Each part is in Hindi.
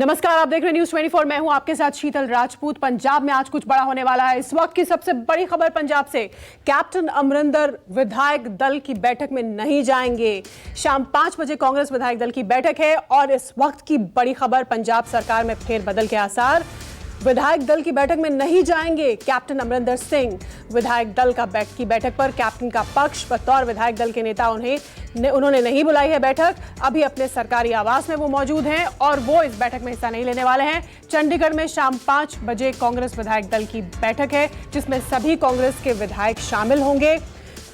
नमस्कार, आप देख रहे हैं न्यूज़ 24। मैं हूं आपके साथ शीतल राजपूत। पंजाब में आज कुछ बड़ा होने वाला है। इस वक्त की सबसे बड़ी खबर पंजाब से, कैप्टन अमरिंदर विधायक दल की बैठक में नहीं जाएंगे। शाम 5 बजे कांग्रेस विधायक दल की बैठक है और इस वक्त की बड़ी खबर, पंजाब सरकार में फेरबदल के आसार। विधायक दल की बैठक में नहीं जाएंगे कैप्टन अमरिंदर सिंह। विधायक दल की बैठक पर कैप्टन का पक्ष, बतौर विधायक दल के नेता उन्होंने नहीं बुलाई है बैठक। अभी अपने सरकारी आवास में वो मौजूद हैं और वो इस बैठक में हिस्सा नहीं लेने वाले हैं। चंडीगढ़ में शाम 5 बजे कांग्रेस विधायक दल की बैठक है जिसमें सभी कांग्रेस के विधायक शामिल होंगे।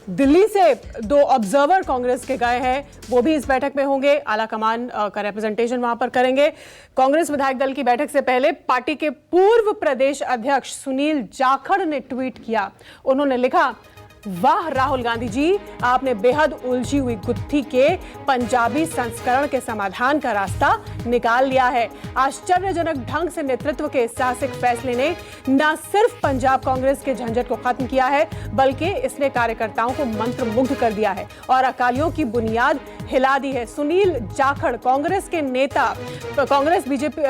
दिल्ली से 2 ऑब्जर्वर कांग्रेस के गए हैं, वो भी इस बैठक में होंगे। आला कमान का रिप्रेजेंटेशन वहां पर करेंगे। कांग्रेस विधायक दल की बैठक से पहले पार्टी के पूर्व प्रदेश अध्यक्ष सुनील जाखड़ ने ट्वीट किया। उन्होंने लिखा, वाह राहुल गांधी जी, आपने बेहद उलझी हुई गुत्थी के पंजाबी संस्करण के समाधान का रास्ता निकाल लिया है। आश्चर्यजनक ढंग से नेतृत्व के साहसिक फैसले ने न सिर्फ पंजाब कांग्रेस के झंझट को खत्म किया है, बल्कि इसने कार्यकर्ताओं को मंत्रमुग्ध कर दिया है और अकालियों की बुनियाद हिला दी है। सुनील जाखड़ कांग्रेस के नेता, बीजेपी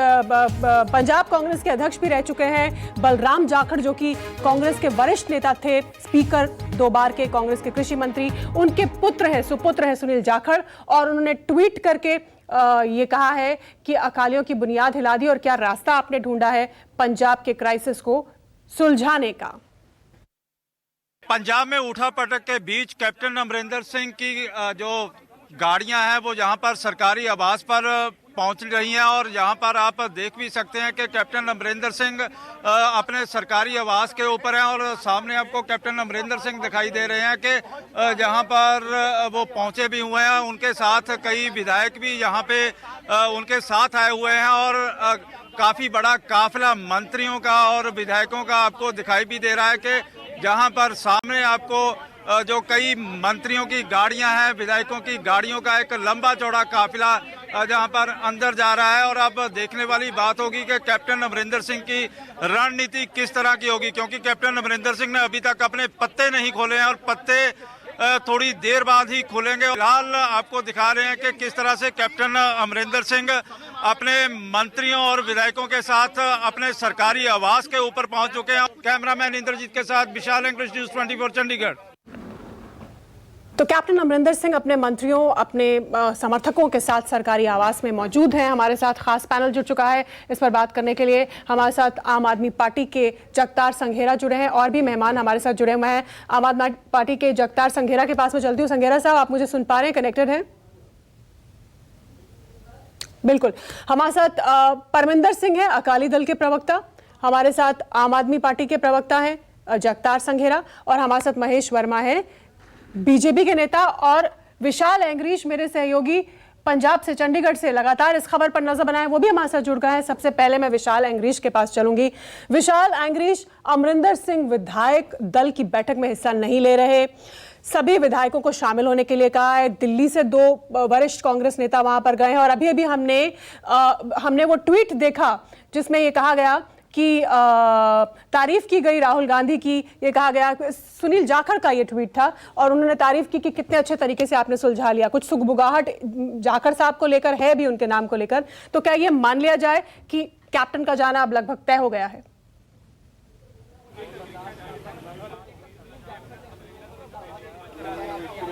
पंजाब कांग्रेस के अध्यक्ष भी रह चुके हैं। बलराम जाखड़ जो कि कांग्रेस के वरिष्ठ नेता थे, स्पीकर 2 बार के, कांग्रेस के कृषि मंत्री, उनके सुपुत्र हैं सुनील जाखड़। और उन्होंने ट्वीट करके ये कहा है कि अकालियों की बुनियाद हिला दी और क्या रास्ता आपने ढूंढा है पंजाब के क्राइसिस को सुलझाने का। पंजाब में उठापटक के बीच कैप्टन अमरिंदर सिंह की जो गाड़ियां हैं वो यहाँ पर सरकारी आवास पर पहुंच रही हैं और यहाँ पर आप देख भी सकते हैं कि कैप्टन अमरिंदर सिंह अपने सरकारी आवास के ऊपर हैं और सामने आपको कैप्टन अमरिंदर सिंह दिखाई दे रहे हैं कि जहाँ पर वो पहुंचे भी हुए हैं। उनके साथ कई विधायक भी यहाँ पे उनके साथ आए हुए हैं और काफी बड़ा काफिला मंत्रियों का और विधायकों का आपको दिखाई भी दे रहा है कि जहाँ पर सामने आपको जो कई मंत्रियों की गाड़ियां हैं, विधायकों की गाड़ियों का एक लंबा चौड़ा काफिला जहां पर अंदर जा रहा है। और अब देखने वाली बात होगी कि कैप्टन अमरिंदर सिंह की रणनीति किस तरह की होगी, क्योंकि कैप्टन अमरिंदर सिंह ने अभी तक अपने पत्ते नहीं खोले हैं और पत्ते थोड़ी देर बाद ही खुलेंगे। फिलहाल आपको दिखा रहे हैं कि किस तरह से कैप्टन अमरिंदर सिंह अपने मंत्रियों और विधायकों के साथ अपने सरकारी आवास के ऊपर पहुंच चुके हैं। कैमरामैन इंद्रजीत के साथ विशाल, इंग्लिश न्यूज़ 24 चंडीगढ़। तो कैप्टन अमरिंदर सिंह अपने मंत्रियों, अपने समर्थकों के साथ सरकारी आवास में मौजूद हैं। हमारे साथ खास पैनल जुड़ चुका है इस पर बात करने के लिए। हमारे साथ आम आदमी पार्टी के जगतार संघेरा जुड़े हैं और भी मेहमान हमारे साथ जुड़े हुए हैं। आम आदमी पार्टी के जगतार संघेरा के पास में चलती हूँ। संघेरा साहब, आप मुझे सुन पा रहे हैं, कनेक्टेड हैं? बिल्कुल। हमारे साथ परमिंदर सिंह है, अकाली दल के प्रवक्ता। हमारे साथ आम आदमी पार्टी के प्रवक्ता हैं जगतार संघेरा और हमारे साथ महेश वर्मा है, बीजेपी के नेता, और विशाल एंग्रीश मेरे सहयोगी पंजाब से, चंडीगढ़ से लगातार इस खबर पर नजर बनाए, वो भी हमारे साथ जुड़ गए हैं। सबसे पहले मैं विशाल एंग्रीश के पास चलूंगी। विशाल एंग्रीश, अमरिंदर सिंह विधायक दल की बैठक में हिस्सा नहीं ले रहे, सभी विधायकों को शामिल होने के लिए कहा है। दिल्ली से 2 वरिष्ठ कांग्रेस नेता वहां पर गए हैं और अभी हमने वो ट्वीट देखा जिसमें ये कहा गया कि तारीफ की गई राहुल गांधी की। ये कहा गया, सुनील जाखड़ का ये ट्वीट था और उन्होंने तारीफ की कि कितने अच्छे तरीके से आपने सुलझा लिया। कुछ सुगबुगाहट जाखड़ साहब को लेकर है भी, उनके नाम को लेकर। तो क्या ये मान लिया जाए कि कैप्टन का जाना अब लगभग तय हो गया है?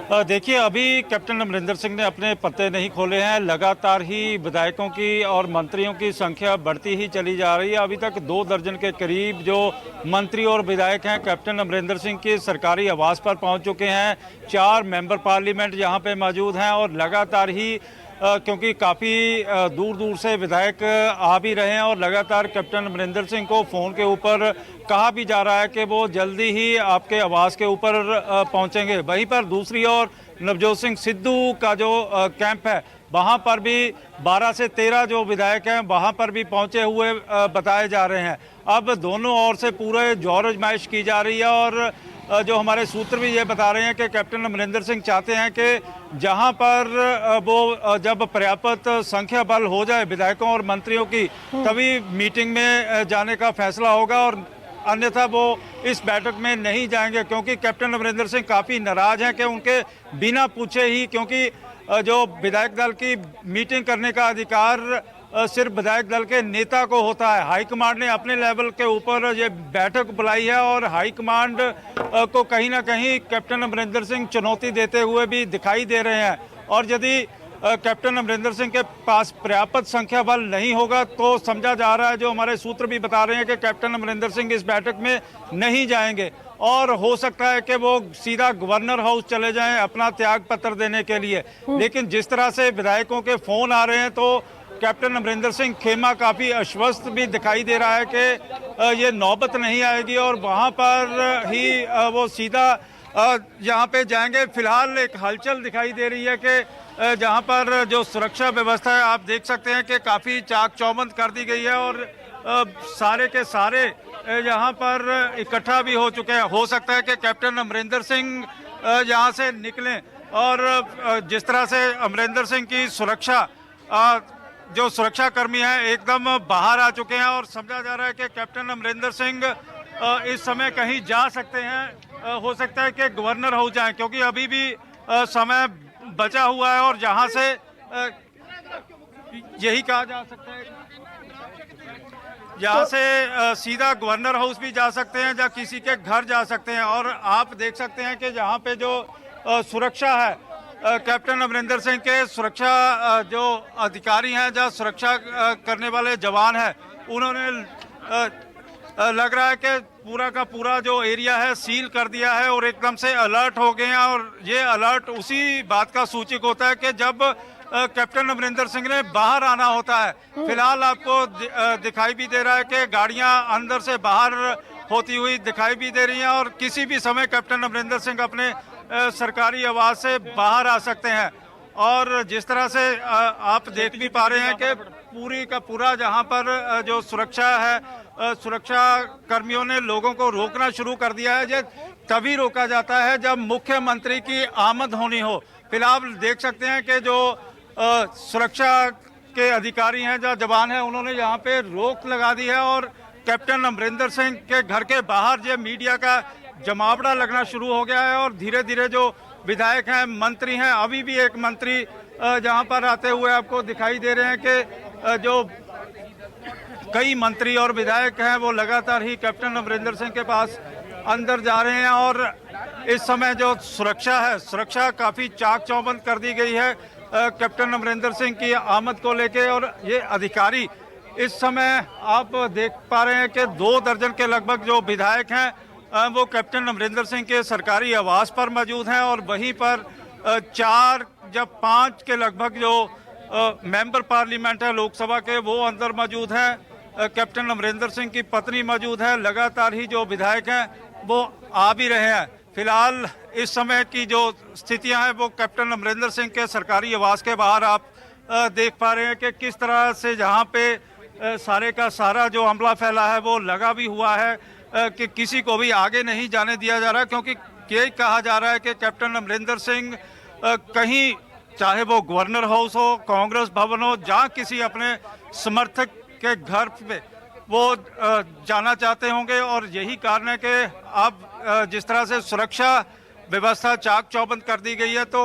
देखिए, अभी कैप्टन अमरिंदर सिंह ने अपने पत्ते नहीं खोले हैं। लगातार ही विधायकों की और मंत्रियों की संख्या बढ़ती ही चली जा रही है। अभी तक 2 दर्जन के करीब जो मंत्री और विधायक हैं कैप्टन अमरिंदर सिंह के सरकारी आवास पर पहुंच चुके हैं। 4 मेंबर पार्लियामेंट यहां पे मौजूद हैं और लगातार ही क्योंकि काफ़ी दूर दूर से विधायक आ भी रहे हैं और लगातार कैप्टन अमरिंदर सिंह को फ़ोन के ऊपर कहा भी जा रहा है कि वो जल्दी ही आपके आवास के ऊपर पहुंचेंगे। वहीं पर दूसरी ओर नवजोत सिंह सिद्धू का जो कैंप है, वहां पर भी 12 से 13 जो विधायक हैं वहां पर भी पहुंचे हुए बताए जा रहे हैं। अब दोनों ओर से पूरे जोर आजमाइश की जा रही है और जो हमारे सूत्र भी ये बता रहे हैं कि कैप्टन अमरिंदर सिंह चाहते हैं कि जहां पर वो जब पर्याप्त संख्या बल हो जाए विधायकों और मंत्रियों की, तभी मीटिंग में जाने का फैसला होगा और अन्यथा वो इस बैठक में नहीं जाएंगे, क्योंकि कैप्टन अमरिंदर सिंह काफ़ी नाराज हैं कि उनके बिना पूछे ही, क्योंकि जो विधायक दल की मीटिंग करने का अधिकार सिर्फ विधायक दल के नेता को होता है। हाईकमांड ने अपने लेवल के ऊपर ये बैठक बुलाई है और हाईकमांड को कहीं ना कहीं कैप्टन अमरिंदर सिंह चुनौती देते हुए भी दिखाई दे रहे हैं। और यदि कैप्टन अमरिंदर सिंह के पास पर्याप्त संख्या बल नहीं होगा तो समझा जा रहा है, जो हमारे सूत्र भी बता रहे हैं, कि कैप्टन अमरिंदर सिंह इस बैठक में नहीं जाएंगे और हो सकता है कि वो सीधा गवर्नर हाउस चले जाएं अपना त्याग पत्र देने के लिए। लेकिन जिस तरह से विधायकों के फोन आ रहे हैं तो कैप्टन अमरिंदर सिंह खेमा काफ़ी आश्वस्त भी दिखाई दे रहा है कि ये नौबत नहीं आएगी और वहाँ पर ही वो सीधा यहाँ पे जाएंगे। फिलहाल एक हलचल दिखाई दे रही है कि जहाँ पर जो सुरक्षा व्यवस्था है आप देख सकते हैं कि काफ़ी चाक चौबंद कर दी गई है और सारे के सारे यहाँ पर इकट्ठा भी हो चुके हैं। हो सकता है कि कैप्टन अमरिंदर सिंह यहाँ से निकलें और जिस तरह से अमरिंदर सिंह की सुरक्षा जो सुरक्षा कर्मी हैं एकदम बाहर आ चुके हैं और समझा जा रहा है कि कैप्टन अमरिंदर सिंह इस समय कहीं जा सकते हैं। हो सकता है कि गवर्नर हाउस जाएं क्योंकि अभी भी समय बचा हुआ है और जहां से यही कहा जा सकता है यहाँ से सीधा गवर्नर हाउस भी जा सकते हैं या किसी के घर जा सकते हैं। और आप देख सकते हैं कि जहाँ पे जो सुरक्षा है कैप्टन अमरिंदर सिंह के सुरक्षा जो अधिकारी हैं या सुरक्षा करने वाले जवान हैं उन्होंने लग रहा है कि पूरा का पूरा जो एरिया है सील कर दिया है और एकदम से अलर्ट हो गए हैं। और ये अलर्ट उसी बात का सूचक होता है कि जब कैप्टन अमरिंदर सिंह ने बाहर आना होता है। फिलहाल आपको दिखाई भी दे रहा है कि गाड़ियां अंदर से बाहर होती हुई दिखाई भी दे रही हैं और किसी भी समय कैप्टन अमरिंदर सिंह अपने सरकारी आवास से बाहर आ सकते हैं। और जिस तरह से आप देख भी पा रहे हैं कि पूरी का पूरा जहां पर जो सुरक्षा है, सुरक्षा कर्मियों ने लोगों को रोकना शुरू कर दिया है। ये तभी रोका जाता है जब मुख्यमंत्री की आमद होनी हो। फिलहाल देख सकते हैं कि जो सुरक्षा के अधिकारी हैं या जवान हैं उन्होंने यहाँ पे रोक लगा दी है और कैप्टन अमरिंदर सिंह के घर के बाहर जो मीडिया का जमावड़ा लगना शुरू हो गया है। और धीरे धीरे जो विधायक हैं, मंत्री हैं, अभी भी एक मंत्री जहां पर आते हुए आपको दिखाई दे रहे हैं कि जो कई मंत्री और विधायक हैं वो लगातार ही कैप्टन अमरिंदर सिंह के पास अंदर जा रहे हैं। और इस समय जो सुरक्षा है, सुरक्षा काफ़ी चाक चौबंद कर दी गई है कैप्टन अमरिंदर सिंह की आमद को लेके। और ये अधिकारी इस समय आप देख पा रहे हैं कि 2 दर्जन के लगभग जो विधायक हैं वो कैप्टन अमरिंदर सिंह के सरकारी आवास पर मौजूद हैं और वहीं पर 4 या 5 के लगभग जो मेंबर पार्लियामेंट है लोकसभा के वो अंदर मौजूद हैं। कैप्टन अमरिंदर सिंह की पत्नी मौजूद है। लगातार ही जो विधायक हैं वो आ भी रहे हैं। फिलहाल इस समय की जो स्थितियां हैं वो कैप्टन अमरिंदर सिंह के सरकारी आवास के बाहर आप देख पा रहे हैं कि किस तरह से जहां पे सारे का सारा जो अमला फैला है वो लगा भी हुआ है कि किसी को भी आगे नहीं जाने दिया जा रहा, क्योंकि ये कहा जा रहा है कि कैप्टन अमरिंदर सिंह कहीं चाहे वो गवर्नर हाउस हो, कांग्रेस भवन हो, जहाँ किसी अपने समर्थक के घर पे वो जाना चाहते होंगे। और यही कारण है कि अब जिस तरह से सुरक्षा व्यवस्था चाक चौबंद कर दी गई है तो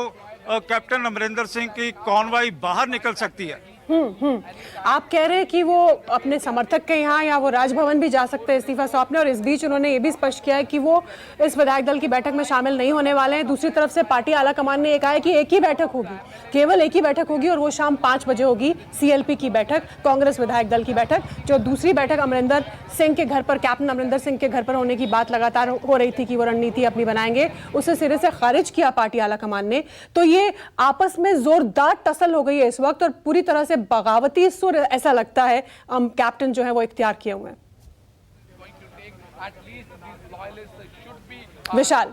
कैप्टन अमरिंदर सिंह की कॉन्वॉय बाहर निकल सकती है। आप कह रहे हैं कि वो अपने समर्थक के यहाँ या वो राजभवन भी जा सकते हैं इस्तीफा सौंपने, और इस बीच उन्होंने ये भी स्पष्ट किया है कि वो इस विधायक दल की बैठक में शामिल नहीं होने वाले हैं। दूसरी तरफ से पार्टी आला कमान ने ये कहा है कि एक ही बैठक होगी, केवल एक ही बैठक होगी और वो शाम 5 बजे होगी। CLP की बैठक, कांग्रेस विधायक दल की बैठक। जो दूसरी बैठक अमरिंदर सिंह के घर पर, कैप्टन अमरिंदर सिंह के घर पर होने की बात लगातार हो रही थी कि वो रणनीति अपनी बनाएंगे, उसे सिरे से खारिज किया पार्टी आला कमान ने। तो ये आपस में जोरदार टसल हो गई है इस वक्त और पूरी तरह से बगावती सुर ऐसा लगता है कैप्टन जो है वो इख्तियार किए हुए हैं। विशाल,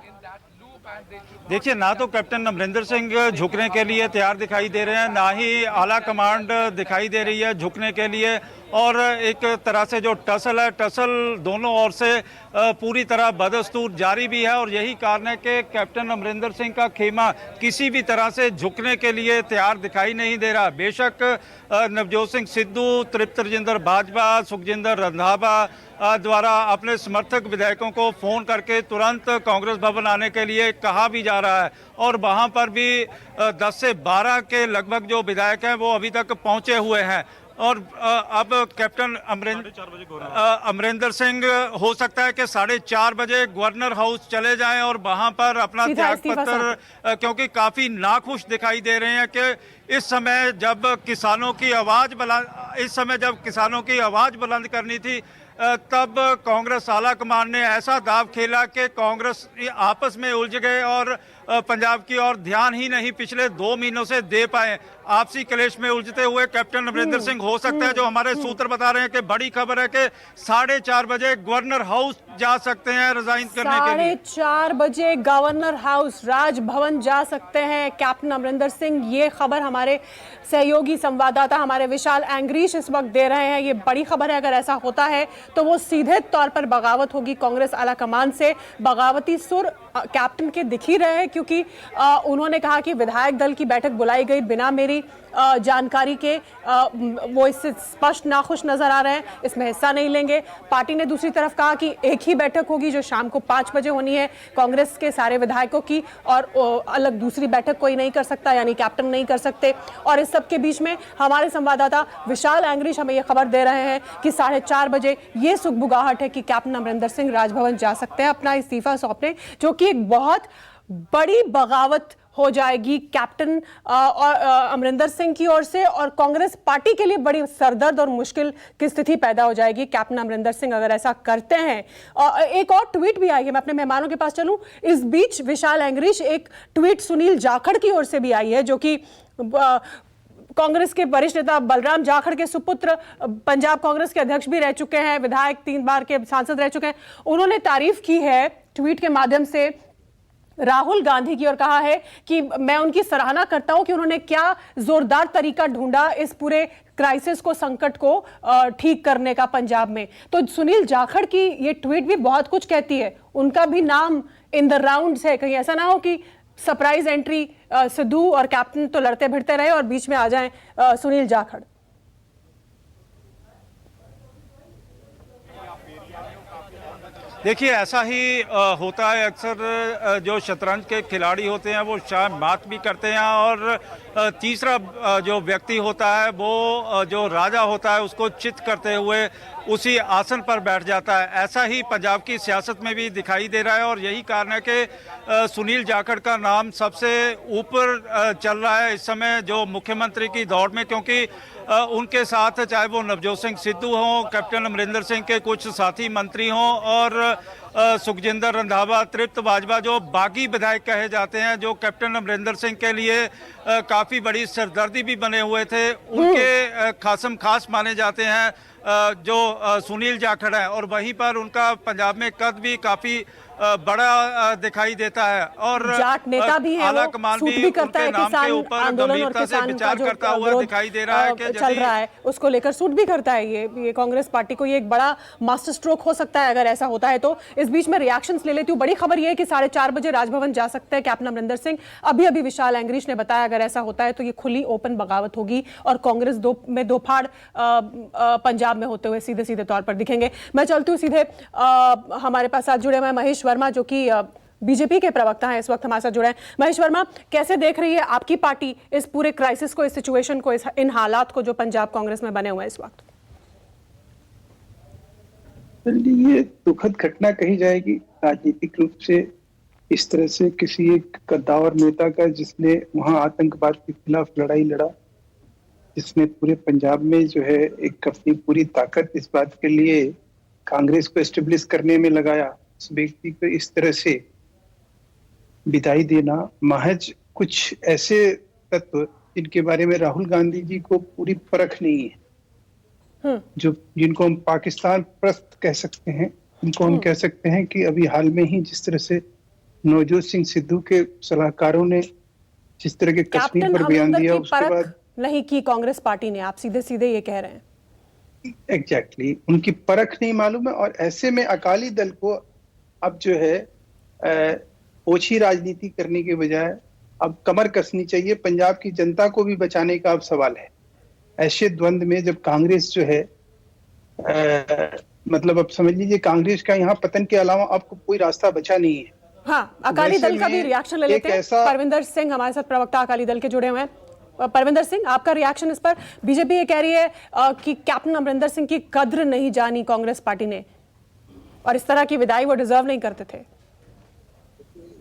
देखिए, ना तो कैप्टन अमरिंदर सिंह झुकने के लिए तैयार दिखाई दे रहे हैं, ना ही आला कमांड दिखाई दे रही है झुकने के लिए। और एक तरह से जो टसल दोनों ओर से पूरी तरह बदस्तूर जारी भी है। और यही कारण है कि कैप्टन अमरिंदर सिंह का खेमा किसी भी तरह से झुकने के लिए तैयार दिखाई नहीं दे रहा। बेशक नवजोत सिंह सिद्धू, तृप्त राजेंद्र बाजवा, सुखजिंदर रंधावा द्वारा अपने समर्थक विधायकों को फ़ोन करके तुरंत कांग्रेस भवन आने के लिए कहा भी जा रहा है। और वहाँ पर भी 10 से 12 के लगभग जो विधायक हैं वो अभी तक पहुँचे हुए हैं। और अब कैप्टन अमरिंदर सिंह हो सकता है कि 4:30 बजे गवर्नर हाउस चले जाएं और वहां पर अपना सीधा त्याग इस्तीफा पत्र, क्योंकि काफी नाखुश दिखाई दे रहे हैं कि इस समय जब किसानों की आवाज बुलंद करनी थी, तब कांग्रेस आला कमान ने ऐसा दाव खेला कि कांग्रेस आपस में उलझ गए और पंजाब की ओर ध्यान ही नहीं पिछले 2 महीनों से दे पाए। आपसी क्लेश में उलझते हुए कैप्टन अमरिंदर सिंह हो सकता है, जो हमारे सूत्र बता रहे हैं कि बड़ी खबर है कि 4:30 बजे गवर्नर हाउस जा सकते हैं रिजाइन करने के लिए। 4:30 बजे गवर्नर हाउस राजभवन जा सकते हैं कैप्टन अमरिंदर सिंह। ये खबर हमारे सहयोगी संवाददाता हमारे विशाल एंग्रीश इस वक्त दे रहे हैं। ये बड़ी खबर है। अगर ऐसा होता है तो वो सीधे तौर पर बगावत होगी कांग्रेस आला कमान से। बगावती सुर कैप्टन के दिख ही रहे हैं, क्योंकि उन्होंने कहा कि विधायक दल की बैठक बुलाई गई बिना मेरी जानकारी के। वो इससे स्पष्ट नाखुश नजर आ रहे हैं, इसमें हिस्सा नहीं लेंगे। पार्टी ने दूसरी तरफ कहा कि एक ही बैठक होगी जो शाम को 5 बजे होनी है कांग्रेस के सारे विधायकों की, और अलग दूसरी बैठक कोई नहीं कर सकता, यानी कैप्टन नहीं कर सकते। और इस सब के बीच में हमारे संवाददाता विशाल एंग्रीश हमें यह खबर दे रहे हैं कि 4:30 बजे ये सुगबुगाहट है कि कैप्टन अमरिंदर सिंह राजभवन जा सकते हैं अपना इस्तीफा सौंपने, जो कि एक बहुत बड़ी बगावत हो जाएगी कैप्टन और अमरिंदर सिंह की ओर से, और कांग्रेस पार्टी के लिए बड़ी सरदर्द और मुश्किल की स्थिति पैदा हो जाएगी कैप्टन अमरिंदर सिंह अगर ऐसा करते हैं। एक और ट्वीट भी आई है, मैं अपने मेहमानों के पास चलूं इस बीच विशाल एंग्रीश, एक ट्वीट सुनील जाखड़ की ओर से भी आई है, जो कि कांग्रेस के वरिष्ठ नेता बलराम जाखड़ के सुपुत्र, पंजाब कांग्रेस के अध्यक्ष भी रह चुके हैं, विधायक 3 बार के सांसद रह चुके हैं। उन्होंने तारीफ की है ट्वीट के माध्यम से राहुल गांधी की, और कहा है कि मैं उनकी सराहना करता हूं कि उन्होंने क्या जोरदार तरीका ढूंढा इस पूरे क्राइसिस को, संकट को ठीक करने का पंजाब में। तो सुनील जाखड़ की ये ट्वीट भी बहुत कुछ कहती है। उनका भी नाम इन द राउंड्स है। कहीं ऐसा ना हो कि सरप्राइज एंट्री सिद्धू और कैप्टन तो लड़ते भिड़ते रहे और बीच में आ जाएं सुनील जाखड़। देखिए, ऐसा ही होता है अक्सर। जो शतरंज के खिलाड़ी होते हैं वो शायद मात भी करते हैं, और तीसरा जो व्यक्ति होता है वो जो राजा होता है उसको चित करते हुए उसी आसन पर बैठ जाता है। ऐसा ही पंजाब की सियासत में भी दिखाई दे रहा है, और यही कारण है कि सुनील जाखड़ का नाम सबसे ऊपर चल रहा है इस समय जो मुख्यमंत्री की दौड़ में, क्योंकि उनके साथ चाहे वो नवजोत सिंह सिद्धू हों, कैप्टन अमरिंदर सिंह के कुछ साथी मंत्री हों, और सुखजिंदर रंधावा, तृप्त बाजवा, जो बागी विधायक कहे जाते हैं, जो कैप्टन अमरिंदर सिंह के लिए काफ़ी बड़ी सरदर्दी भी बने हुए थे, उनके खासम खास माने जाते हैं जो सुनील जाखड़ है। और वहीं पर उनका पंजाब में कद भी काफ़ी बड़ा दिखाई देता है, और जाट नेता भी है, आला कमान भी करता है, नाम के ऊपर गंभीरता से विचार करता हुआ दिखाई दे रहा है कि चल रहा है, उसको लेकर सूट भी करता है। ये कांग्रेस पार्टी को ये एक बड़ा मास्टर स्ट्रोक हो सकता है अगर ऐसा होता है तो। इस बीच में रिएक्शंस ले लेती हूँ। बड़ी खबर ये है कि 4:30 बजे राजभवन जा सकते हैं कैप्टन अमरिंदर सिंह। अभी विशाल एंग्रीश ने बताया अगर ऐसा होता है तो ये खुली ओपन बगावत होगी, और कांग्रेस दो फाड़ पंजाब में होते हुए सीधे सीधे तौर पर दिखेंगे। मैं चलती हूँ सीधे हमारे पास साथ जुड़े हुए महेश वर्मा, जो कि बीजेपी के प्रवक्ता हैं, इस वक्त हमारे साथ जुड़े हैं। महेश वर्मा, कैसे देख रही है आपकी पार्टी इस पूरे क्राइसिस को, इस सिचुएशन को, इन हालात को जो पंजाब कांग्रेस में बने हुए हैं इस वक्त? ये दुखद घटना कही जाएगी राजनीतिक रूप से, इस तरह से किसी एक कद्दावर नेता का जिसने वहां आतंकवाद के खिलाफ लड़ाई लड़ा, जिसने पूरे पंजाब में जो है एक अपनी पूरी ताकत इस बात के लिए कांग्रेस को एस्टेब्लिश करने में लगाया, उस व्यक्ति को इस तरह से विदाई देना, महज कुछ ऐसे तत्व जिनके बारे में राहुल गांधी जी को पूरी परख नहीं है, जिनको हम पाकिस्तान प्रस्त कह सकते हैं, जिनको हम कह सकते हैं कि अभी हाल में ही जिस तरह से नवजोत सिंह सिद्धू के सलाहकारों ने जिस तरह के कश्मीर पर बयान दिया, उसके बाद नहीं की कांग्रेस पार्टी ने, आप सीधे सीधे ये कह रहे हैं? एग्जैक्टली, उनकी परख नहीं मालूम है। और ऐसे में अकाली दल को अब जो है ओछी राजनीति करने के बजाय अब कमर कसनी चाहिए। पंजाब की जनता को भी बचाने का अब सवाल है। ऐसे द्वंद में जब कांग्रेस जो है मतलब अब समझ लीजिए कांग्रेस का यहाँ पतन के अलावा आपको कोई रास्ता बचा नहीं है। हाँ, अकाली दल का भी रिएक्शन ले लेते हैं। परविंदर सिंह हमारे साथ प्रवक्ता अकाली दल के जुड़े हुए हैं। परविंदर सिंह, आपका रिएक्शन इस पर। बीजेपी ये कह रही है कि कैप्टन अमरिंदर सिंह की कद्र नहीं जानी कांग्रेस पार्टी ने और इस तरह की विदाई वो डिजर्व नहीं करते थे।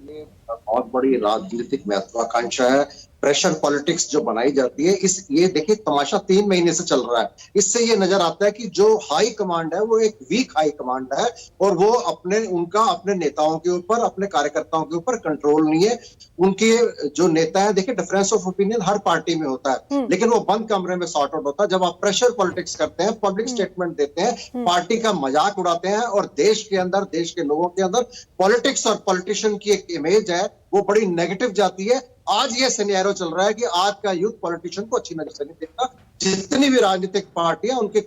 ये बहुत बड़ी राजनीतिक महत्वाकांक्षा है। प्रेशर पॉलिटिक्स जो बनाई जाती है, ये देखिए तमाशा 3 महीने से चल रहा है। इससे ये नजर आता है कि जो हाई कमांड है वो एक वीक हाई कमांड है और वो अपने नेताओं के ऊपर, अपने कार्यकर्ताओं के ऊपर कंट्रोल नहीं है। उनके जो नेता है, देखिए difference of opinion her party में होता है, लेकिन वो बंद कमरे में सॉर्ट आउट होता है। जब आप प्रेशर पॉलिटिक्स करते हैं, पब्लिक स्टेटमेंट देते हैं, पार्टी का मजाक उड़ाते हैं और देश के अंदर, देश के लोगों के अंदर पॉलिटिक्स और पॉलिटिशियन की एक इमेज है वो बड़ी नेगेटिव जाती है। आज ये सिनेरियो चल रहा है कि आज का यूथ पॉलिटिशियन को अच्छी नजर से नहीं देखता। जितनी भी राजनीतिक पार्टियां उनके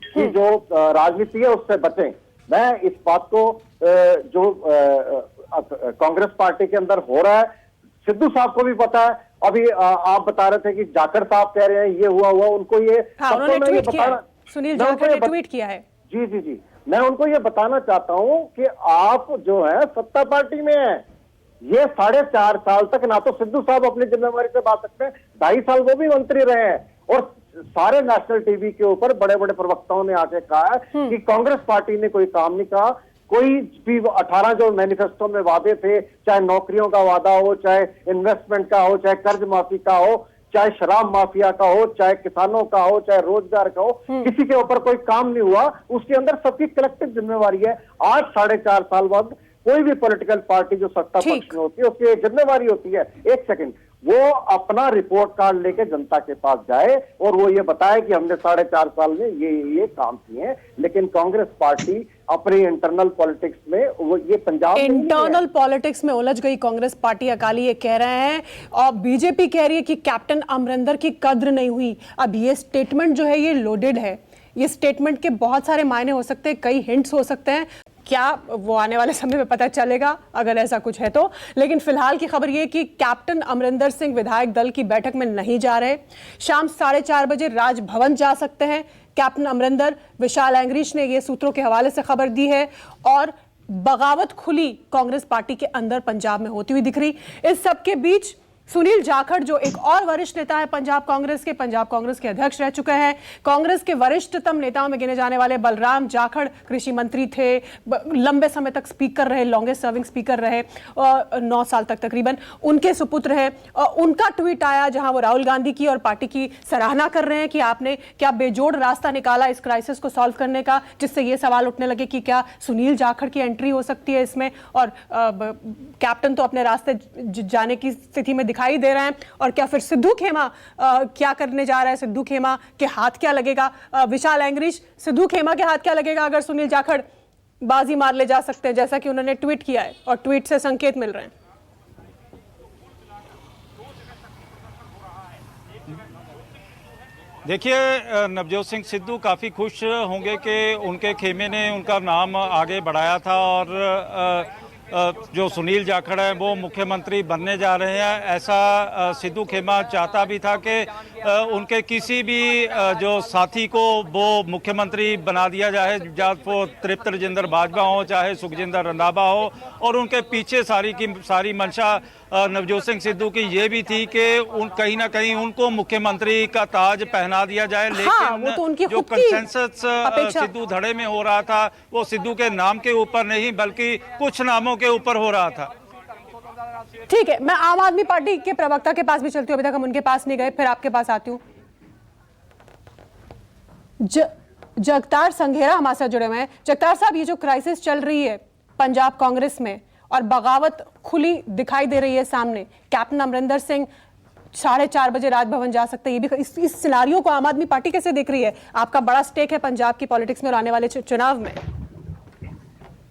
कि जो राजनीति है उससे बचें। मैं इस बात को जो कांग्रेस पार्टी के अंदर हो रहा है, सिद्धू साहब को भी पता है। अभी आप बता रहे थे कि जाखड़ साहब कह रहे हैं ये हुआ, उनको ये उन्होंने ट्वीट किया है, सुनील जाखड़ ने ट्वीट किया है। जी, मैं उनको ये बताना चाहता हूं कि आप जो है सत्ता पार्टी में है। ये 4.5 साल तक ना तो सिद्धू साहब अपनी जिम्मेवारी से बात सकते हैं, 2.5 साल वो भी मंत्री रहे हैं और सारे नेशनल टीवी के ऊपर बड़े बड़े प्रवक्ताओं ने आके कहा है कि कांग्रेस पार्टी ने कोई काम नहीं कहा। कोई भी 18 जो मैनिफेस्टो में वादे थे, चाहे नौकरियों का वादा हो, चाहे इन्वेस्टमेंट का हो, चाहे कर्ज माफी का हो, चाहे शराब माफिया का हो, चाहे किसानों का हो, चाहे रोजगार का हो, किसी के ऊपर कोई काम नहीं हुआ। उसके अंदर सबकी कलेक्टिव जिम्मेवारी है। आज 4.5 साल बाद कोई भी पॉलिटिकल पार्टी जो सत्ता पक्ष में होती है उसकी एक जिम्मेवारी होती है, एक सेकंड, वो अपना रिपोर्ट कार्ड लेके जनता के पास जाए और वो ये बताए कि हमने 4.5 साल में ये काम किए हैं। लेकिन कांग्रेस पार्टी अपनी इंटरनल पॉलिटिक्स में वो ये पंजाब इंटरनल पॉलिटिक्स में उलझ गई कांग्रेस पार्टी, अकाली ये कह रहे हैं और बीजेपी कह रही है कि कैप्टन अमरिंदर की कद्र नहीं हुई। अब ये स्टेटमेंट जो है ये लोडेड है, ये स्टेटमेंट के बहुत सारे मायने हो सकते हैं, कई हिंट्स हो सकते हैं। क्या वो आने वाले समय में पता चलेगा अगर ऐसा कुछ है तो। लेकिन फिलहाल की खबर ये कि कैप्टन अमरिंदर सिंह विधायक दल की बैठक में नहीं जा रहे। शाम 4:30 बजे राजभवन जा सकते हैं कैप्टन अमरिंदर। विशाल एंग्रीश ने ये सूत्रों के हवाले से खबर दी है और बगावत खुली कांग्रेस पार्टी के अंदर पंजाब में होती हुई दिख रही। इस सब के बीच सुनील जाखड़ जो एक और वरिष्ठ नेता है पंजाब कांग्रेस के अध्यक्ष रह चुके हैं, कांग्रेस के वरिष्ठतम नेताओं में गिने जाने वाले बलराम जाखड़ कृषि मंत्री थे, लंबे समय तक स्पीकर रहे, लॉन्गेस्ट सर्विंग स्पीकर रहे, 9 साल तक तकरीबन। उनके सुपुत्र है, उनका ट्वीट आया जहां वो राहुल गांधी की और पार्टी की सराहना कर रहे हैं कि आपने क्या बेजोड़ रास्ता निकाला इस क्राइसिस को सॉल्व करने का, जिससे ये सवाल उठने लगे कि क्या सुनील जाखड़ की एंट्री हो सकती है इसमें। और कैप्टन तो अपने रास्ते जाने की स्थिति में दिखाई दे रहे हैं। और क्या फिर सिद्धू खेमा क्या करने जा रहा है, सिद्धू खेमा के हाथ क्या लगेगा। विशाल एंग्रीश, सिद्धू खेमा के हाथ क्या लगेगा अगर सुनील जाखड़ बाजी मार ले जा सकते हैं जैसा कि उन्होंने ट्वीट किया है और ट्वीट से संकेत मिल रहे हैं। देखिए, नवजोत सिंह सिद्धू काफ़ी खुश होंगे कि उनके खेमे ने उनका नाम आगे बढ़ाया था और जो सुनील जाखड़ हैं वो मुख्यमंत्री बनने जा रहे हैं। ऐसा सिद्धू खेमा चाहता भी था कि उनके किसी भी जो साथी को वो मुख्यमंत्री बना दिया जाए, चाहे वो तृप्त राजेंद्र बाजवा हो, चाहे सुखजिंदर रंधावा हो। और उनके पीछे सारी मंशा नवजोत सिंह सिद्धू की ये भी थी कि कहीं ना कहीं उनको मुख्यमंत्री का ताज पहना दिया जाए। लेकिन वो तो उनकी जो कंसेंसस सिद्धू धड़े में हो रहा था वो सिद्धू के नाम के ऊपर नहीं बल्कि कुछ नामों के ऊपर हो रहा था। ठीक है, मैं आम आदमी पार्टी के प्रवक्ता के पास भी चलती हूँ, अभी तक हम उनके पास नहीं गए, फिर आपके पास आती हूँ। जगतार संघेरा हमारे साथ जुड़े हुए हैं। जगतार साहब, ये जो क्राइसिस चल रही है पंजाब कांग्रेस में और बगावत खुली दिखाई दे रही है सामने, कैप्टन अमरिंदर सिंह 4:30 बजे राजभवन जा सकते हैं, ये भी इस सिनारियो को आम आदमी पार्टी कैसे देख रही है? आपका बड़ा स्टेक है पंजाब की पॉलिटिक्स में और आने वाले चुनाव में।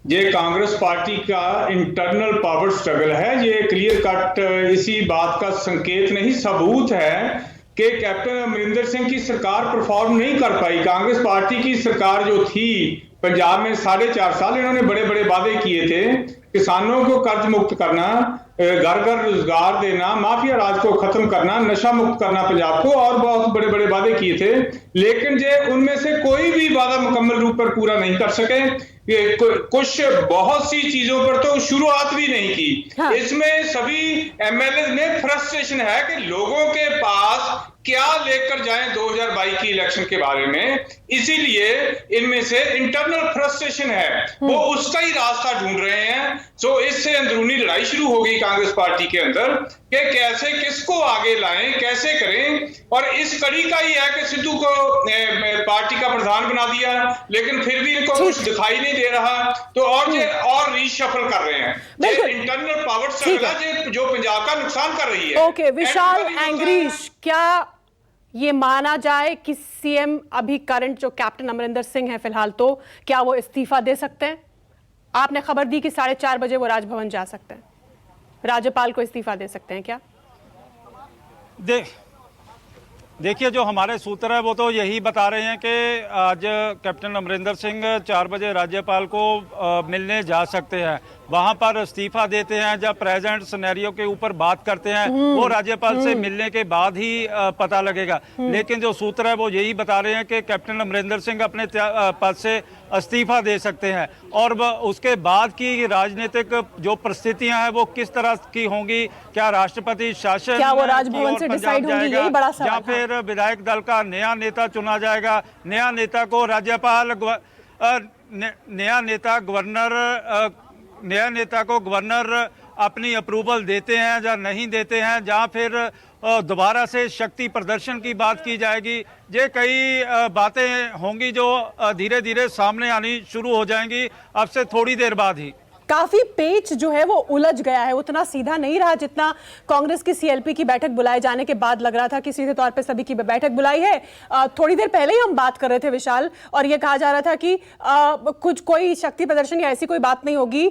ये कांग्रेस पार्टी का इंटरनल पावर स्ट्रगल है। ये क्लियर कट इसी बात का संकेत नहीं, सबूत है कि कैप्टन अमरिंदर सिंह की सरकार परफॉर्म नहीं कर पाई। कांग्रेस पार्टी की सरकार जो थी पंजाब में 4.5 साल, इन्होंने बड़े बड़े वादे किए थे, किसानों को कर्ज मुक्त करना, घर घर रोजगार देना, माफिया राज को खत्म करना, नशा मुक्त करना पंजाब को, और बहुत बड़े बड़े वादे किए थे। लेकिन जे उनमें से कोई भी वादा मुकम्मल रूप पर पूरा नहीं कर सके। कुछ बहुत सी चीजों पर तो शुरुआत भी नहीं की। हाँ। इसमें सभी एमएलए में फ्रस्ट्रेशन है कि लोगों के पास क्या लेकर जाएं 2022 की इलेक्शन के बारे में, इसीलिए इनमें से इंटरनल फ्रस्ट्रेशन है, वो उसका ही रास्ता ढूंढ रहे हैं। सो इससे अंदरूनी लड़ाई शुरू हो गई कांग्रेस पार्टी के अंदर कि कैसे किसको आगे लाएं, कैसे करें। और इस कड़ी का ही है कि सिद्धू को पार्टी का प्रधान बना दिया, लेकिन फिर भी इनको कुछ दिखाई नहीं दे रहा, तो और रीशफल कर रहे हैं। इंटरनल पावर स्ट्रगल जो पंजाब का नुकसान कर रही है। ओके, विशाल एंग्रीश, क्या ये माना जाए कि सीएम अभी करंट जो कैप्टन अमरिंदर सिंह है फिलहाल, तो क्या वो इस्तीफा दे सकते हैं? आपने खबर दी कि 4:30 बजे वो राजभवन जा सकते हैं, राज्यपाल को इस्तीफा दे सकते हैं क्या? देखिए, जो हमारे सूत्र है वो तो यही बता रहे हैं कि आज कैप्टन अमरिंदर सिंह 4 बजे राज्यपाल को मिलने जा सकते हैं, वहां पर इस्तीफा देते हैं। जब प्रेजेंट सिनेरियो के ऊपर बात करते हैं वो राज्यपाल से मिलने के बाद ही पता लगेगा। लेकिन जो सूत्र है वो यही बता रहे हैं कि कैप्टन अमरिंदर सिंह अपने पद से इस्तीफा दे सकते हैं, और उसके बाद की राजनीतिक जो परिस्थितियां हैं वो किस तरह की होंगी, क्या राष्ट्रपति शासन, क्या वो राजभवन से डिसाइड होंगी, यही बड़ा सवाल, या फिर विधायक दल का नया नेता चुना जाएगा। नया नेता को राज्यपाल नया नेता को गवर्नर अपनी अप्रूवल देते हैं या नहीं देते हैं, जहां फिर दोबारा से शक्ति प्रदर्शन की बात की जाएगी। ये कई बातें होंगी जो धीरे धीरे सामने आनी शुरू हो जाएंगी अब से थोड़ी देर बाद ही। काफी पेच जो है वो उलझ गया है, उतना सीधा नहीं रहा जितना कांग्रेस की सीएलपी की बैठक बुलाए जाने के बाद लग रहा था कि सीधे तौर पे सभी की बैठक बुलाई है। थोड़ी देर पहले ही हम बात कर रहे थे विशाल, और ये कहा जा रहा था कि कुछ कोई शक्ति प्रदर्शन या ऐसी कोई बात नहीं होगी,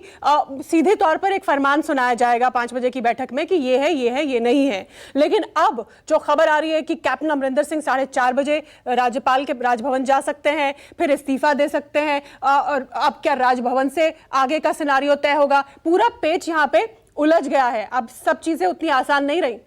सीधे तौर पर एक फरमान सुनाया जाएगा 5 बजे की बैठक में कि ये है, ये है, ये नहीं है। लेकिन अब जो खबर आ रही है कि कैप्टन अमरिंदर सिंह 4:30 बजे राज्यपाल के राजभवन जा सकते हैं, फिर इस्तीफा दे सकते हैं, और अब क्या राजभवन से आगे का सिनारियो तय होगा। पूरा पेच यहां पे उलझ गया है, अब सब चीजें उतनी आसान नहीं रही।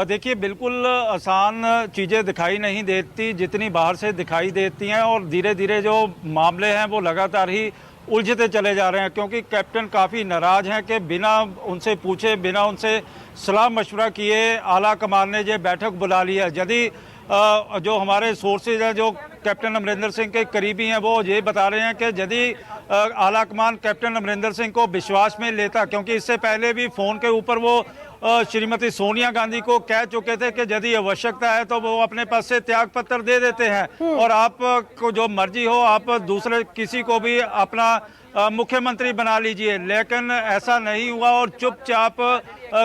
देखिए, बिल्कुल आसान चीज़ें दिखाई नहीं देती जितनी बाहर से दिखाई देती हैं, और धीरे धीरे जो मामले हैं वो लगातार ही उलझते चले जा रहे हैं, क्योंकि कैप्टन काफ़ी नाराज़ हैं कि बिना उनसे पूछे, बिना उनसे सलाह मशवरा किए आला कमान ने ये बैठक बुला ली है। यदि जो हमारे सोर्सेज हैं जो कैप्टन अमरिंदर सिंह के करीबी हैं वो ये बता रहे हैं कि यदि आला कमान कैप्टन अमरिंदर सिंह को विश्वास में लेता, क्योंकि इससे पहले भी फ़ोन के ऊपर वो श्रीमती सोनिया गांधी को कह चुके थे कि यदि आवश्यकता है तो वो अपने पद से त्याग पत्र दे देते हैं और आप को जो मर्जी हो आप दूसरे किसी को भी अपना मुख्यमंत्री बना लीजिए। लेकिन ऐसा नहीं हुआ और चुपचाप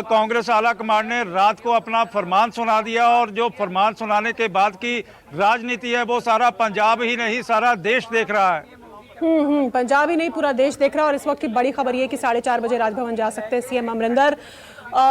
कांग्रेस आला कमान ने रात को अपना फरमान सुना दिया, और जो फरमान सुनाने के बाद की राजनीति है वो सारा पंजाब ही नहीं सारा देश देख रहा है। पंजाब ही नहीं पूरा देश देख रहा है। और इस वक्त की बड़ी खबर ये कि 4:30 बजे राजभवन जा सकते हैं सीएम अमरिंदर।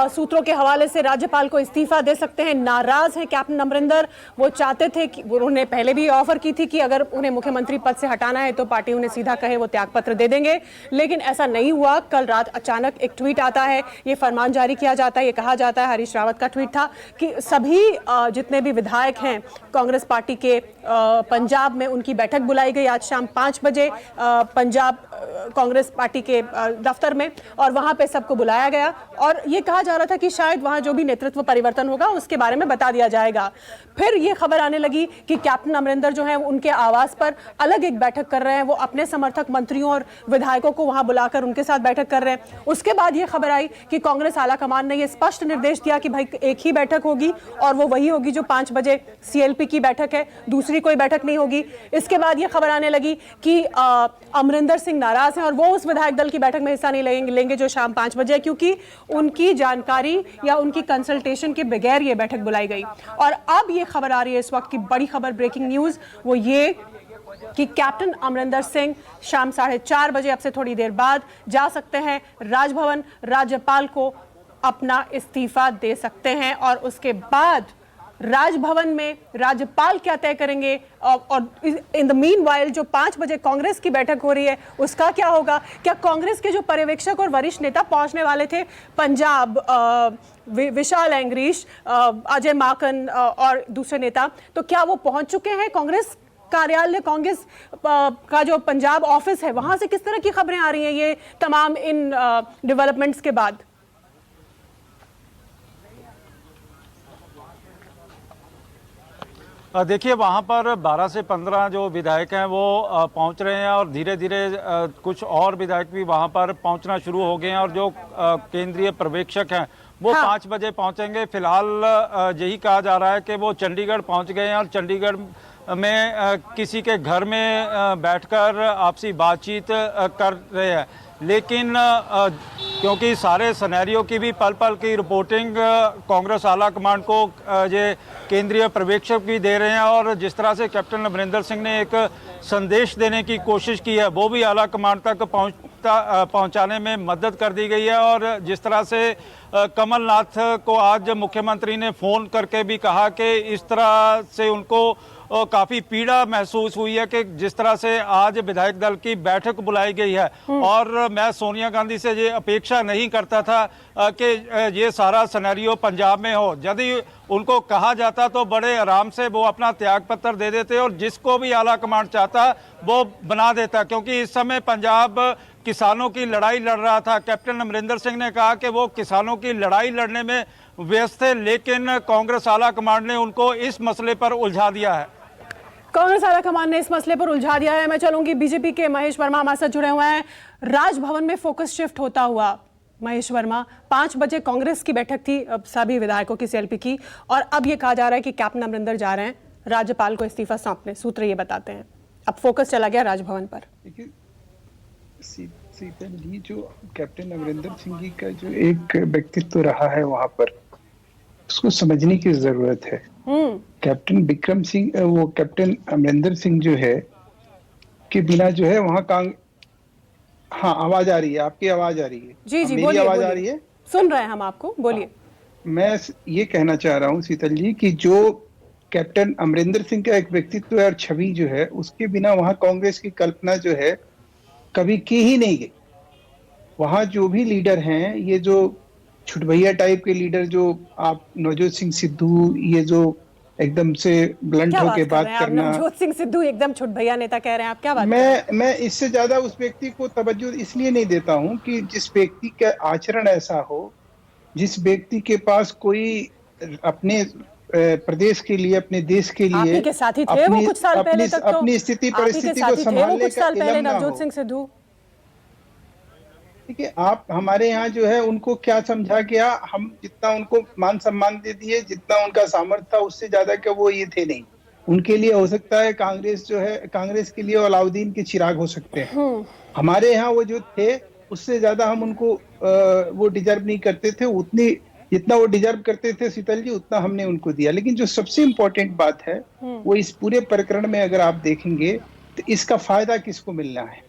सूत्रों के हवाले से राज्यपाल को इस्तीफा दे सकते हैं। नाराज है कैप्टन अमरिंदर, वो चाहते थे कि उन्होंने पहले भी ऑफर की थी कि अगर उन्हें मुख्यमंत्री पद से हटाना है तो पार्टी उन्हें सीधा कहे वो त्यागपत्र दे देंगे, लेकिन ऐसा नहीं हुआ। कल रात अचानक एक ट्वीट आता है, ये फरमान जारी किया जाता है, ये कहा जाता है, हरीश रावत का ट्वीट था कि सभी जितने भी विधायक हैं कांग्रेस पार्टी के पंजाब में उनकी बैठक बुलाई गई आज शाम 5 बजे पंजाब कांग्रेस पार्टी के दफ्तर में, और वहां पे सबको बुलाया गया और ये कहा जा रहा था कि शायद वहां जो भी नेतृत्व परिवर्तन होगा उसके बारे में बता दिया जाएगा। फिर ये खबर आने लगी कि कैप्टन अमरिंदर जो है उनके आवास पर अलग एक बैठक कर रहे हैं, वो अपने समर्थक मंत्रियों और विधायकों को वहां बुलाकर उनके साथ बैठक कर रहे हैं। उसके बाद ये खबर आई कि कांग्रेस आला कमान ने ये स्पष्ट निर्देश दिया कि भाई एक ही बैठक होगी और वो वही होगी जो 5 बजे सीएलपी की बैठक है, दूसरी कोई बैठक नहीं होगी। इसके बाद ये खबर आने लगी कि अमरिंदर सिंह नाराज हैं और वो उस विधायक दल की बैठक में हिस्सा नहीं लेंगे जो शाम 5 बजे, क्योंकि उनकी जानकारी या उनकी कंसल्टेशन के बगैर ये बैठक बुलाई गई। और अब ये खबर आ रही है, इस वक्त की बड़ी खबर, ब्रेकिंग न्यूज, वो ये कि कैप्टन अमरिंदर सिंह शाम 4:30 बजे अब से थोड़ी देर बाद जा सकते हैं राजभवन, राज्यपाल को अपना इस्तीफा दे सकते हैं और उसके बाद राजभवन में राज्यपाल क्या तय करेंगे, और इन द मीनवाइल जो 5 बजे कांग्रेस की बैठक हो रही है उसका क्या होगा? क्या कांग्रेस के जो पर्यवेक्षक और वरिष्ठ नेता पहुंचने वाले थे पंजाब, विशाल एंग्रीश, अजय माकन और दूसरे नेता, तो क्या वो पहुंच चुके हैं? कांग्रेस कार्यालय, कांग्रेस का जो पंजाब ऑफिस है, वहां से किस तरह की खबरें आ रही हैं ये तमाम इन डेवलपमेंट्स के बाद? देखिए, वहाँ पर 12 से 15 जो विधायक हैं वो पहुँच रहे हैं और धीरे धीरे कुछ और विधायक भी वहाँ पर पहुँचना शुरू हो गए हैं, और जो केंद्रीय पर्यवेक्षक हैं वो 5 बजे पहुँचेंगे। फिलहाल यही कहा जा रहा है कि वो चंडीगढ़ पहुँच गए हैं और चंडीगढ़ में किसी के घर में बैठकर आपसी बातचीत कर रहे हैं। लेकिन क्योंकि सारे सिनेरियो की भी पल पल की रिपोर्टिंग कांग्रेस आला कमान को ये केंद्रीय पर्यवेक्षक भी दे रहे हैं, और जिस तरह से कैप्टन अमरिंदर सिंह ने एक संदेश देने की कोशिश की है वो भी आला कमान तक पहुंचाने में मदद कर दी गई है। और जिस तरह से कमलनाथ को आज मुख्यमंत्री ने फ़ोन करके भी कहा कि इस तरह से उनको काफ़ी पीड़ा महसूस हुई है कि जिस तरह से आज विधायक दल की बैठक बुलाई गई है, और मैं सोनिया गांधी से ये अपेक्षा नहीं करता था कि ये सारा सिनेरियो पंजाब में हो। यदि उनको कहा जाता तो बड़े आराम से वो अपना त्यागपत्र दे देते और जिसको भी आला कमान चाहता वो बना देता, क्योंकि इस समय पंजाब किसानों की लड़ाई लड़ रहा था। कैप्टन अमरिंदर सिंह ने कहा कि वो किसानों की लड़ाई लड़ने में व्यस्त थे, लेकिन कांग्रेस आला कमान ने उनको इस मसले पर उलझा दिया है। कांग्रेस आला कमान ने इस मसले पर उलझा दिया है। मैं चलूंगी बीजेपी के महेश वर्मा हमारे साथ जुड़े हुए हैं। राजभवन में फोकस शिफ्ट होता हुआ महेश वर्मा, 5 बजे कांग्रेस की बैठक थी सभी विधायकों की सीएलपी की, और अब ये कहा जा रहा है कि कैप्टन अमरिंदर जा रहे हैं राज्यपाल को इस्तीफा सौंपने। सूत्र ये बताते हैं अब फोकस चला गया राजभवन पर। देखिए सीतल जी, जो कैप्टन अमरिंदर सिंह जी का जो एक व्यक्तित्व रहा है वहां पर, उसको समझने की जरूरत है। कैप्टन विक्रम सिंह, वो कैप्टन अमरिंदर सिंह जो है के बिना जो है वहां हाँ, आवाज आ रही है, आपकी आवाज आ रही है? जी जी, मेरी आवाज आ रही है? सुन रहे हैं हम आपको, बोलिए। मैं ये कहना चाह रहा हूँ शीतल जी कि जो कैप्टन अमरिंदर सिंह का एक व्यक्तित्व और छवि जो है, उसके बिना वहां कांग्रेस की कल्पना जो है कभी की ही नहीं गई। वहां जो भी लीडर हैं, ये जो छुटभैया टाइप के लीडर, जो आप नवजोत सिंह सिद्धू, ये जो एकदम से ब्लंट होके बात करना, नवजोत सिंह सिद्धू एकदम छुटभैया नेता कह रहे हैं, आप क्या बात? मैं इससे ज्यादा उस व्यक्ति को तवज्जो इसलिए नहीं देता हूं कि जिस व्यक्ति का आचरण ऐसा हो, जिस व्यक्ति के पास कोई अपने प्रदेश के लिए, अपने देश के लिए, आपके साथी थे वो कुछ साल पहले तक, तो अपनी स्थिति परिस्थिति को संभालने का इल्म ना हो। नवजोत सिंह सिद्धू, ठीक है, आप हमारे यहाँ जो है उनको क्या समझा गया, हम जितना उनको मान सम्मान दे दिए, जितना उनका सामर्थ्य था उससे ज्यादा क्या वो ये थे नहीं। उनके लिए हो सकता है कांग्रेस जो है, कांग्रेस के लिए अलाउद्दीन के चिराग हो सकते हैं। हमारे यहाँ वो जो थे उससे ज्यादा हम उनको वो डिजर्व नहीं करते थे। उतनी जितना वो डिजर्व करते थे शीतल जी, उतना हमने उनको दिया। लेकिन जो सबसे इम्पोर्टेंट बात है वो इस पूरे प्रकरण में अगर आप देखेंगे तो इसका फायदा किसको मिलना है।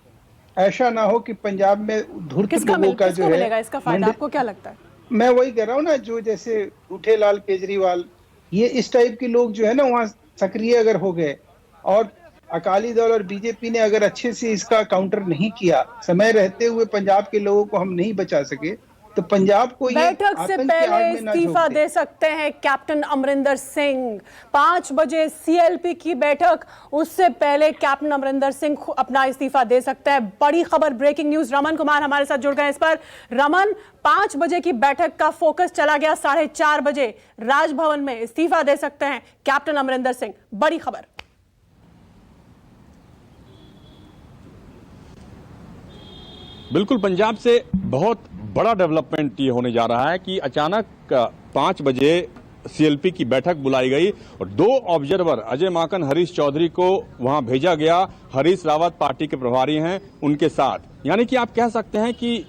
ऐसा ना हो कि पंजाब में धूर्त लोगों का जो है, इसका फायदा आपको क्या लगता है? मैं वही कह रहा हूँ ना, जो जैसे रूठेलाल केजरीवाल, ये इस टाइप के लोग जो है ना वहाँ सक्रिय अगर हो गए, और अकाली दल और बीजेपी ने अगर अच्छे से इसका काउंटर नहीं किया, समय रहते हुए पंजाब के लोगों को हम नहीं बचा सके, तो पंजाब को बैठक से पहले इस्तीफा दे सकते हैं कैप्टन अमरिंदर सिंह। 5 बजे सीएलपी की बैठक, उससे पहले कैप्टन अमरिंदर सिंह अपना इस्तीफा दे सकते हैं। बड़ी खबर, ब्रेकिंग न्यूज। रमन कुमार हमारे साथ जुड़ गए इस पर। रमन, 5 बजे की बैठक का फोकस चला गया 4:30 बजे, राजभवन में इस्तीफा दे सकते हैं कैप्टन अमरिंदर सिंह। बड़ी खबर। बिल्कुल, पंजाब से बहुत बड़ा डेवलपमेंट ये होने जा रहा है कि अचानक 5 बजे सीएलपी की बैठक बुलाई गई और 2 ऑब्जर्वर अजय माकन, हरीश चौधरी को वहां भेजा गया। हरीश रावत पार्टी के प्रभारी हैं, उनके साथ, यानी कि आप कह सकते हैं कि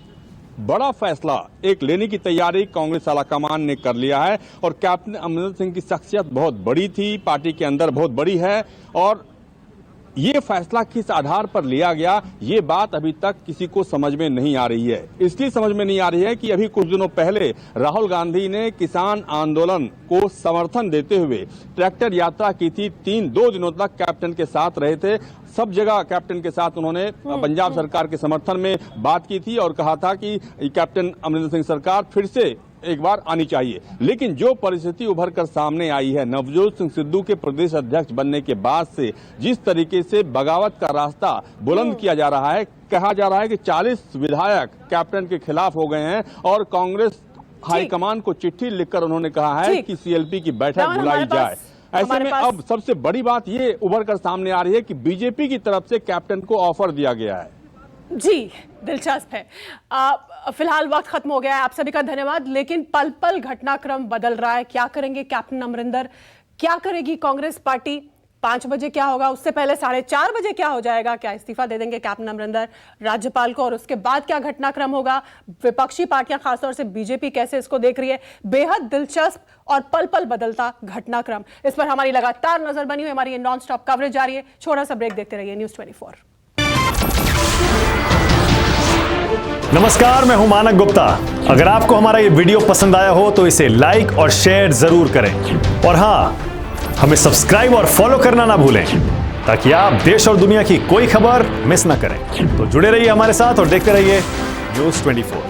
बड़ा फैसला एक लेने की तैयारी कांग्रेस आलाकमान ने कर लिया है। और कैप्टन अमरिंदर सिंह की शख्सियत बहुत बड़ी थी, पार्टी के अंदर बहुत बड़ी है, और ये फैसला किस आधार पर लिया गया, ये बात अभी तक किसी को समझ में नहीं आ रही है। इसलिए समझ में नहीं आ रही है कि अभी कुछ दिनों पहले राहुल गांधी ने किसान आंदोलन को समर्थन देते हुए ट्रैक्टर यात्रा की थी। 2 दिनों तक कैप्टन के साथ रहे थे। सब जगह कैप्टन के साथ उन्होंने पंजाब सरकार के समर्थन में बात की थी और कहा था कि कैप्टन अमरिंदर सिंह सरकार फिर से एक बार आनी चाहिए। लेकिन जो परिस्थिति उभर कर सामने आई है, नवजोत सिंह सिद्धू के प्रदेश अध्यक्ष बनने के बाद से जिस तरीके से बगावत का रास्ता बुलंद किया जा रहा है, कहा जा रहा है कि 40 विधायक कैप्टन के खिलाफ हो गए हैं और कांग्रेस हाईकमान को चिट्ठी लिखकर उन्होंने कहा है कि सीएलपी की बैठक बुलाई जाए। ऐसे में अब सबसे बड़ी बात ये उभर कर सामने आ रही है कि बीजेपी की तरफ से कैप्टन को ऑफर दिया गया है। जी, दिलचस्प है। फिलहाल वक्त खत्म हो गया है। आप सभी का धन्यवाद। लेकिन पल पल घटनाक्रम बदल रहा है। क्या करेंगे कैप्टन अमरिंदर, क्या करेगी कांग्रेस पार्टी, 5 बजे क्या होगा, उससे पहले 4:30 बजे क्या हो जाएगा, क्या इस्तीफा दे देंगे कैप्टन अमरिंदर राज्यपाल को, और उसके बाद क्या घटनाक्रम होगा, विपक्षी पार्टियां खासतौर से बीजेपी कैसे इसको देख रही है। बेहद दिलचस्प और पल पल बदलता घटनाक्रम, इस पर हमारी लगातार नजर बनी हुई। हमारी ये नॉन स्टॉप कवरेज जारी है। छोटा सा ब्रेक, देखते रहिए न्यूज़ 24। नमस्कार, मैं हूं मानक गुप्ता। अगर आपको हमारा ये वीडियो पसंद आया हो तो इसे लाइक और शेयर जरूर करें, और हां, हमें सब्सक्राइब और फॉलो करना ना भूलें ताकि आप देश और दुनिया की कोई खबर मिस ना करें। तो जुड़े रहिए हमारे साथ और देखते रहिए न्यूज़ 24।